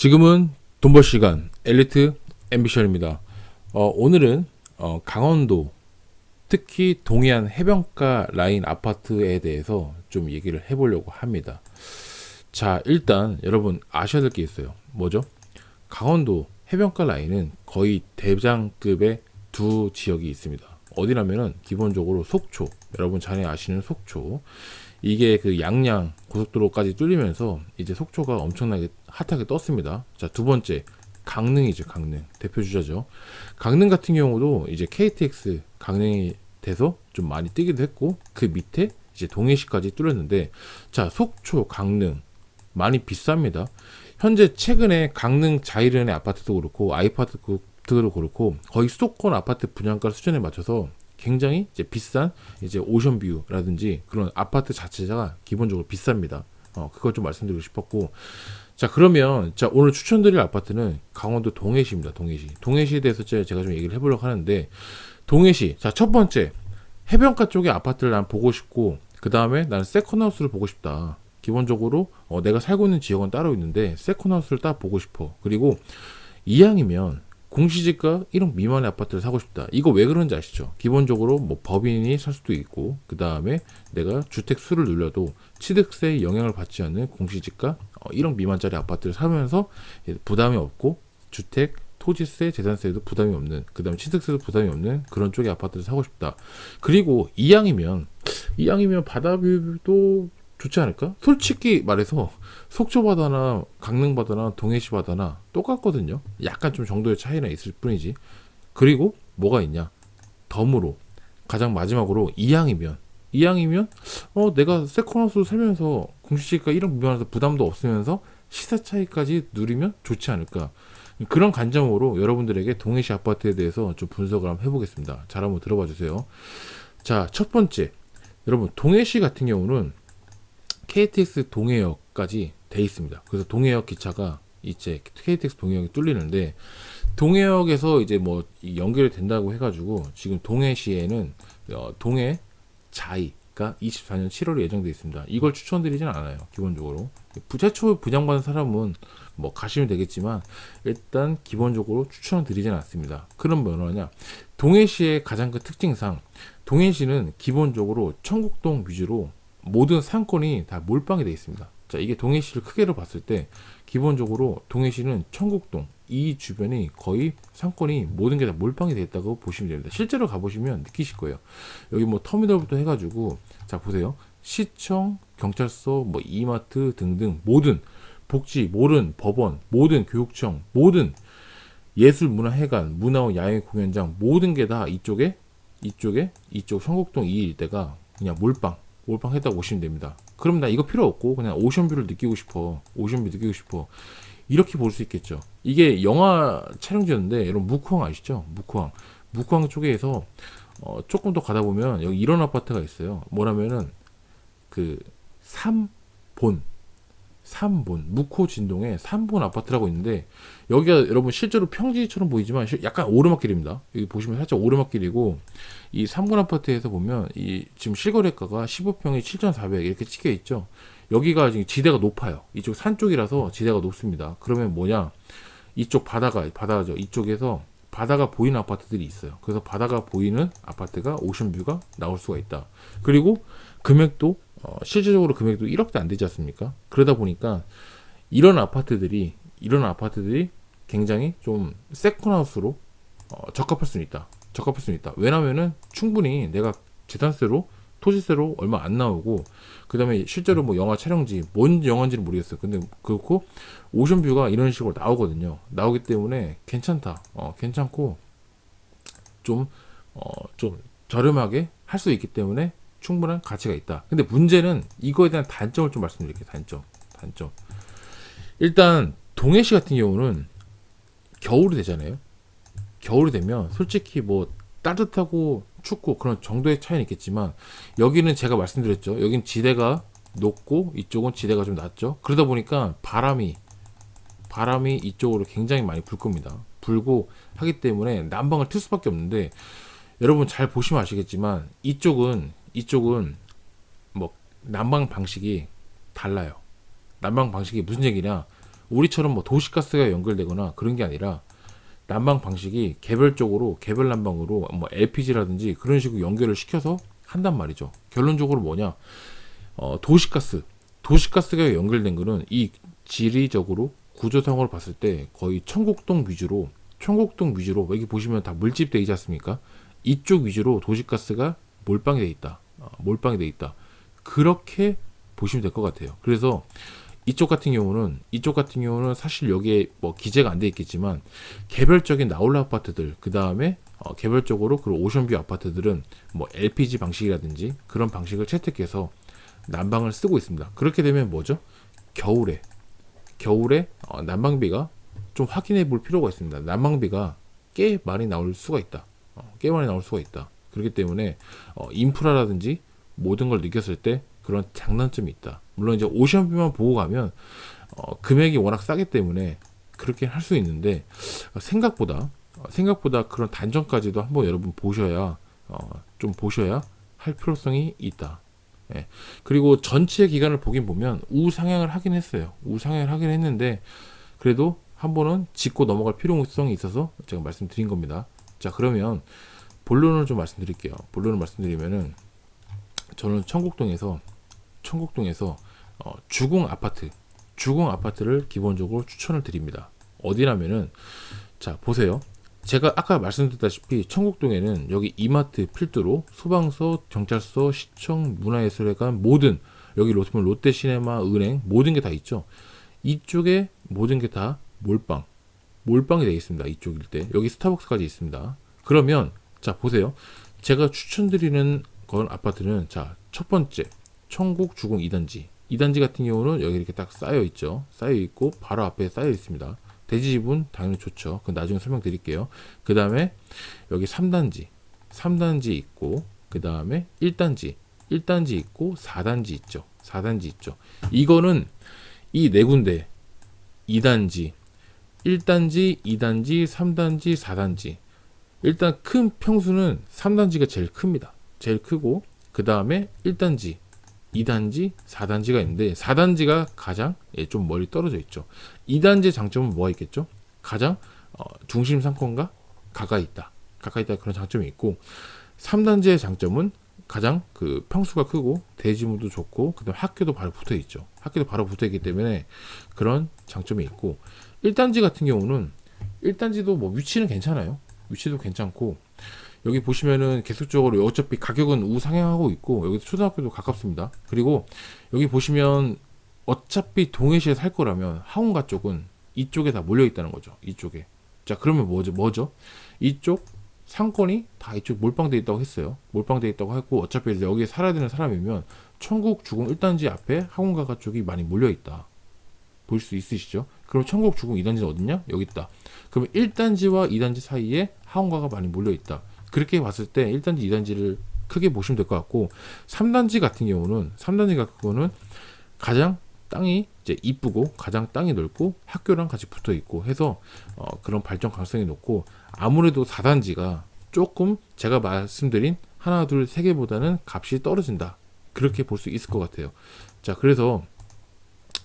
지금은 돈 벌 시간 엘리트 앰비션입니다. 오늘은 강원도 특히 동해안 해변가 라인 아파트에 대해서 좀 얘기를 해보려고 합니다. 자, 일단 여러분 아셔야 될 게 있어요. 뭐죠? 강원도 해변가 라인은 거의 대장급의 두 지역이 있습니다. 어디라면은 기본적으로 속초, 여러분 잘 아시는 속초, 이게 그 양양 고속도로까지 뚫리면서 이제 속초가 엄청나게 핫하게 떴습니다. 자, 두 번째 강릉이죠. 강릉 대표 주자죠. 강릉 같은 경우도 이제 KTX 강릉이 돼서 좀 많이 뜨기도 했고, 그 밑에 이제 동해시까지 뚫렸는데, 자, 속초 강릉 많이 비쌉니다. 현재 최근에 강릉 자이른의 아파트도 그렇고 아이파트도 그렇고 거의 수도권 아파트 분양가 수준에 맞춰서 굉장히 이제 비싼 이제 오션뷰라든지 그런 아파트 자체가 기본적으로 비쌉니다. 그걸 좀 말씀드리고 싶었고, 자, 그러면 자, 오늘 추천드릴 아파트는 강원도 동해시입니다. 동해시에 대해서 제가 좀 얘기를 해보려고 하는데, 동해시, 자, 첫 번째 해변가 쪽에 아파트를 난 보고 싶고, 그 다음에 나는 세컨하우스를 보고 싶다. 기본적으로 내가 살고 있는 지역은 따로 있는데 세컨하우스를 딱 보고 싶어. 그리고 이왕이면 공시지가 1억 미만의 아파트를 사고 싶다. 이거 왜 그런지 아시죠? 기본적으로 뭐 법인이 살 수도 있고, 그 다음에 내가 주택 수를 늘려도 취득세의 영향을 받지 않는 공시지가 1억 미만짜리 아파트를 사면서 부담이 없고, 주택, 토지세, 재산세에도 부담이 없는, 그 다음에 취득세도 부담이 없는 그런 쪽의 아파트를 사고 싶다. 그리고 이왕이면 바다뷰도 좋지 않을까? 솔직히 말해서 속초 바다나 강릉 바다나 동해시 바다나 똑같거든요. 약간 좀 정도의 차이나 있을 뿐이지. 그리고 뭐가 있냐? 덤으로 가장 마지막으로 이왕이면 내가 세컨하우스 살면서 공시지가 1억 미만에서 부담도 없으면서 시세 차이까지 누리면 좋지 않을까? 그런 관점으로 여러분들에게 동해시 아파트에 대해서 좀 분석을 한번 해보겠습니다. 잘 한번 들어봐 주세요. 자, 첫 번째, 여러분 동해시 같은 경우는 KTX 동해역까지 돼 있습니다. 그래서 동해역 기차가 이제 KTX 동해역이 뚫리는데, 동해역에서 이제 뭐 연결이 된다고 해가지고 지금 동해시에는 동해 자이가 24년 7월에 예정돼 있습니다. 이걸 추천드리진 않아요. 기본적으로 최초 분양받은 사람은 뭐 가시면 되겠지만 일단 기본적으로 추천을 드리진 않습니다. 그럼 뭐냐? 동해시의 가장 큰 특징상 동해시는 기본적으로 청국동 위주로 모든 상권이 다 몰빵이 되어 있습니다. 자, 이게 동해시를 크게로 봤을 때 기본적으로 동해시는 청국동 이 주변이 거의 상권이 모든 게 다 몰빵이 되어 있다고 보시면 됩니다. 실제로 가보시면 느끼실 거예요. 여기 뭐 터미널부터 해가지고, 자, 보세요. 시청, 경찰서, 뭐 이마트 등등 모든 복지, 모든 법원, 모든 교육청, 모든 예술문화회관, 문화원, 야외 공연장 모든 게 다 이쪽 청국동 이 일대가 그냥 몰빵했다고 보시면 됩니다. 그럼 나 이거 필요 없고 그냥 오션뷰를 느끼고 싶어. 이렇게 볼 수 있겠죠. 이게 영화 촬영지였는데, 여러분 묵호항 아시죠? 묵호항 쪽에서 조금 더 가다 보면 여기 이런 아파트가 있어요. 뭐라면은 그 삼본 묵호 진동에 3본 아파트라고 있는데, 여기가 여러분 실제로 평지처럼 보이지만 약간 오르막길입니다. 여기 보시면 살짝 오르막길이고, 이 3본 아파트에서 보면 이 지금 실거래가가 15평이 7,400 이렇게 찍혀 있죠. 여기가 지금 지대가 높아요. 이쪽 산 쪽이라서 지대가 높습니다. 그러면 뭐냐? 이쪽 바다죠. 이쪽에서 바다가 보이는 아파트들이 있어요. 그래서 바다가 보이는 아파트가 오션뷰가 나올 수가 있다. 그리고 금액도 실질적으로 금액도 1억도 안 되지 않습니까? 그러다 보니까 이런 아파트들이 굉장히 좀 세컨하우스로 적합할 수는 있다. 왜냐면은 충분히 내가 재산세로 토지세로 얼마 안 나오고, 그 다음에 실제로 뭐 영화 촬영지, 뭔 영화인지는 모르겠어요. 근데 그렇고 오션뷰가 이런 식으로 나오거든요. 나오기 때문에 괜찮다. 괜찮고 좀 저렴하게 할 수 있기 때문에 충분한 가치가 있다. 근데 문제는 이거에 대한 단점을 좀 말씀드릴게요. 단점. 일단 동해시 같은 경우는 겨울이 되잖아요. 겨울이 되면 솔직히 뭐 따뜻하고 춥고 그런 정도의 차이는 있겠지만, 여기는 제가 말씀드렸죠. 여긴 지대가 높고 이쪽은 지대가 좀 낮죠. 그러다 보니까 바람이 이쪽으로 굉장히 많이 불 겁니다. 불고 하기 때문에 난방을 틀 수밖에 없는데, 여러분 잘 보시면 아시겠지만 이쪽은 뭐 난방 방식이 달라요. 난방 방식이 무슨 얘기냐? 우리처럼 뭐 도시가스가 연결되거나 그런 게 아니라 난방 방식이 개별적으로 개별 난방으로 뭐 LPG라든지 그런 식으로 연결을 시켜서 한단 말이죠. 결론적으로 뭐냐? 도시가스가 연결된 거는 이 지리적으로 구조상으로 봤을 때 거의 청곡동 위주로 여기 보시면 다 밀집되어 있지 않습니까? 이쪽 위주로 도시가스가 몰빵이 돼 있다. 그렇게 보시면 될 것 같아요. 그래서 이쪽 같은 경우는 사실 여기에 뭐 기재가 안 돼 있겠지만 개별적인 나홀라 아파트들, 그 다음에 개별적으로 그 오션뷰 아파트들은 뭐 LPG 방식이라든지 그런 방식을 채택해서 난방을 쓰고 있습니다. 그렇게 되면 뭐죠? 겨울에 난방비가 좀 확인해 볼 필요가 있습니다. 난방비가 꽤 많이 나올 수가 있다. 그렇기 때문에 인프라라든지 모든 걸 느꼈을 때 그런 장단점이 있다. 물론 이제 오션뷰만 보고 가면 금액이 워낙 싸기 때문에 그렇게 할 수 있는데 생각보다 그런 단점까지도 한번 여러분 보셔야 할 필요성이 있다. 예. 그리고 전체 기간을 보면 우상향을 하긴 했는데 그래도 한 번은 짚고 넘어갈 필요성이 있어서 제가 말씀드린 겁니다. 자, 그러면 본론을 좀 말씀드릴게요. 본론을 말씀드리면은 저는 청곡동에서 주공 아파트를 기본적으로 추천을 드립니다. 어디라면은 자, 보세요. 제가 아까 말씀드렸다시피 청곡동에는 여기 이마트 필두로 소방서, 경찰서, 시청, 문화예술회관 모든 여기 롯데시네마, 은행 모든 게 다 있죠. 이쪽에 모든 게 다 몰빵이 되어 있습니다. 이쪽 일대 여기 스타벅스까지 있습니다. 그러면 자, 보세요. 제가 추천드리는 건 아파트는 자, 첫 번째 청곡 주공 2단지 같은 경우는 여기 이렇게 딱 쌓여 있고 바로 앞에 쌓여 있습니다. 대지집은 당연히 좋죠. 그건 나중에 설명드릴게요. 그 다음에 여기 3단지 있고, 그 다음에 1단지 있고, 4단지 있죠. 이거는 이 네 군데 2단지, 1단지, 2단지, 3단지, 4단지. 일단 큰 평수는 3단지가 제일 큽니다. 제일 크고, 그 다음에 1단지, 2단지, 4단지가 있는데 4단지가 가장 좀 멀리 떨어져 있죠. 2단지의 장점은 뭐가 있겠죠? 가장 중심 상권과 가까이 있다 그런 장점이 있고 3단지의 장점은 가장 그 평수가 크고 대지문도 좋고 그다음 학교도 바로 붙어 있죠. 있기 때문에 그런 장점이 있고 1단지 같은 경우는 1단지도 뭐 위치는 괜찮아요. 위치도 괜찮고 여기 보시면은 계속적으로 어차피 가격은 우상향하고 있고 여기 초등학교도 가깝습니다. 그리고 여기 보시면 어차피 동해시에 살 거라면 학원가 쪽은 이쪽에 다 몰려 있다는 거죠. 이쪽에. 자, 그러면 뭐죠? 이쪽 상권이 다 이쪽 몰빵돼 있다고 했어요. 몰빵돼 있다고 했고 어차피 여기에 살아야 되는 사람이면 청곡 주공 1단지 앞에 학원가가 쪽이 많이 몰려 있다. 볼 수 있으시죠? 그럼 청곡 주공 2단지는 어딨냐? 여기 있다. 그러면 1단지와 2단지 사이에 학원가가 많이 몰려 있다. 그렇게 봤을 때 1단지, 2단지를 크게 보시면 될 것 같고 3단지 같은 경우는 가장 땅이 이제 이쁘고 가장 땅이 넓고 학교랑 같이 붙어 있고 해서 그런 발전 가능성이 높고 아무래도 4단지가 조금 제가 말씀드린 하나, 둘, 세 개보다는 값이 떨어진다. 그렇게 볼 수 있을 것 같아요. 자, 그래서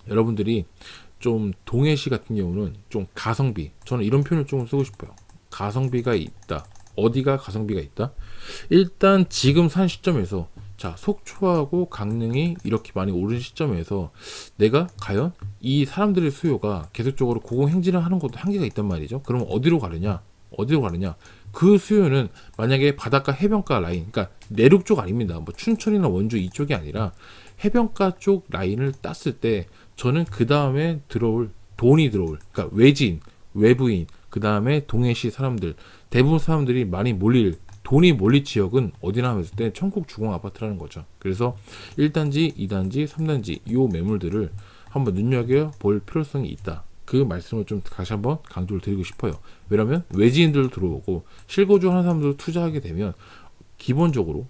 여러분들이 좀 동해시 같은 경우는 좀 가성비, 저는 이런 표현을 좀 쓰고 싶어요. 가성비가 있다. 어디가 가성비가 있다? 일단 지금 산 시점에서 자, 속초하고 강릉이 이렇게 많이 오른 시점에서 내가 과연 이 사람들의 수요가 계속적으로 고공행진을 하는 것도 한계가 있단 말이죠. 그럼 어디로 가느냐? 그 수요는 만약에 바닷가 해변가 라인, 그러니까 내륙 쪽 아닙니다. 뭐 춘천이나 원주 이쪽이 아니라 해변가 쪽 라인을 땄을 때 저는 그 다음에 돈이 들어올, 그러니까 외부인, 그 다음에 동해시 사람들, 대부분 사람들이 많이 돈이 몰릴 지역은 어디나 하면서 때 청곡 주공 아파트라는 거죠. 그래서 1단지, 2단지, 3단지 이 매물들을 한번 눈여겨볼 필요성이 있다. 그 말씀을 좀 다시 한번 강조를 드리고 싶어요. 왜냐면 외지인들 들어오고 실거주 하는 사람들 투자하게 되면 기본적으로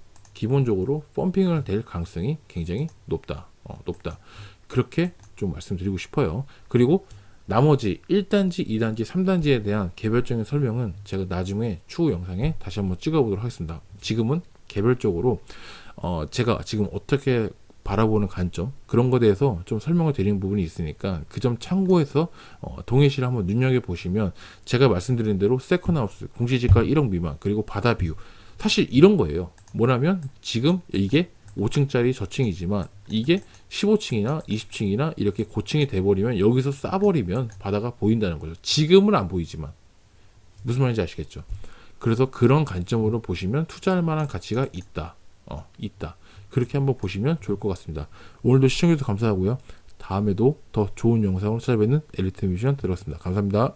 펌핑을 될 가능성이 굉장히 높다. 그렇게 좀 말씀드리고 싶어요. 그리고 나머지 1단지, 2단지, 3단지에 대한 개별적인 설명은 제가 나중에 추후 영상에 다시 한번 찍어보도록 하겠습니다. 지금은 개별적으로 제가 지금 어떻게 바라보는 관점, 그런 거에 대해서 좀 설명을 드리는 부분이 있으니까 그 점 참고해서 동해시를 한번 눈여겨보시면, 제가 말씀드린 대로 세컨하우스, 공시지가 1억 미만, 그리고 바다 뷰, 사실 이런 거예요. 뭐냐면 지금 이게 5층짜리 저층이지만 이게 15층이나 20층이나 이렇게 고층이 돼버리면, 여기서 싸버리면 바다가 보인다는 거죠. 지금은 안 보이지만. 무슨 말인지 아시겠죠? 그래서 그런 관점으로 보시면 투자할 만한 가치가 있다. 있다. 그렇게 한번 보시면 좋을 것 같습니다. 오늘도 시청해주셔서 감사하고요. 다음에도 더 좋은 영상으로 찾아뵙는 엘리트 미션 들었습니다. 감사합니다.